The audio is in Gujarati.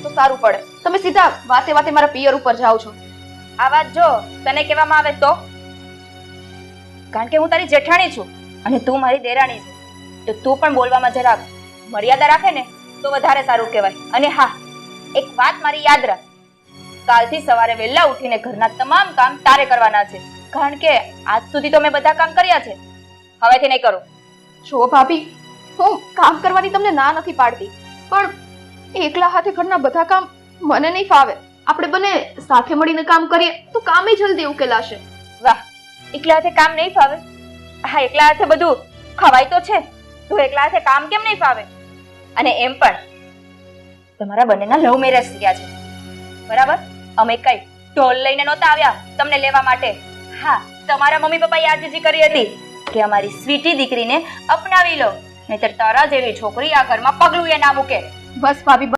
તો સારું પડે. તમે સીધા વાતે વાતે મારા પિયર ઉપર જાઓ છો. આ વાત જો તને કહેવામાં આવે તો, કારણ કે હું તારી જેઠાણી છું અને તું મારી દેરાણી છે, તો તું પણ બોલવામાં જરાક મર્યાદા રાખે ને તો વધારે સારું કહેવાય. અને હા, એક વાત મારી યાદ રાખ, કાલથી સવારે વહેલા ઉઠીને ઘરના તમામ કામ તારે કરવાના છે, કારણ કે આજ સુધી તો મેં બધા કામ કર્યા છે, હવેથી નહીં કરું. જો ભાભી, હું કામ કરવાની તમને ના નથી પાડતી, પણ એકલા હાથે ઘરના બધા કામ મને નહીં ફાવે. આપણે બંને સાથે મળીને કામ કરીએ તો કામ જલ્દી ઉકેલાશે. વાહ, એકલા હાથે કામ નહીં ફાવે? હા, એકલા હાથે બધું ખવાય તો છે, તો એકલા હાથે કામ કેમ નહીં ફાવે? અને એમ પણ તમારા બંનેના લવ મેરેજ થયા છે, બરાબર? અમે કઈ ઢોલ લઈને નહોતા આવ્યા તમને લેવા માટે. હા, તમારા મમ્મી પપ્પાએ આજીજી કરી હતી કે અમારી સ્વીટી દીકરીને અપનાવી લો, નહીતર તારા જેવી છોકરી આ ઘરમાં પગલું એ ના મૂકે. બસ ભાભી.